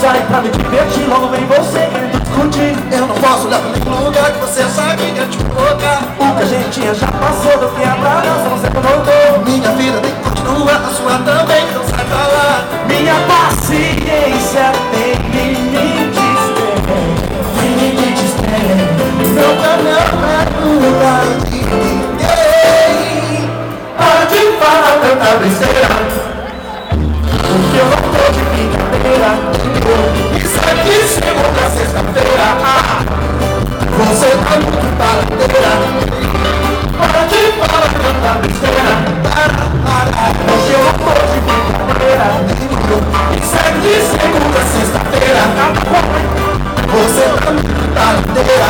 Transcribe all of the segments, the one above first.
sair pra me divertir, logo vem você querendo discutir. Eu não posso levar nenhum lugar que você sabe que eu te colocar. O que a gente tinha já passou, do que a pra dança, você não voltou. Minha vida tem que continuar, a sua também, então sai pra lá. Minha paciência tem limites, Meu caminhão é no lugar de ninguém. para de falar tanta besteira, porque eu não tô de brincadeira. Isso aqui chegou pra sexta-feira. Você tá muito baladeira. Para de falar tanta besteira, porque eu não tô de brincadeira. Isso aqui chegou pra sexta-feira. Você tá muito baladeira.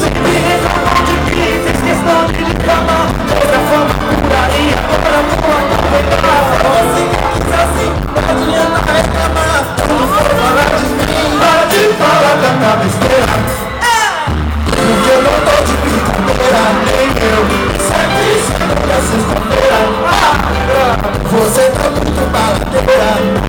Sempre reclamam de mim, fez questão de reclamar. Outra forma por aí, agora não pode Você quis assim, não adianta reclamar. Não vou falar de mim. para de falar tanta besteira, Porque eu não tô de brincadeira. nem eu. Isso aqui chegou pra sexta-feira. Você tá muito baladeira.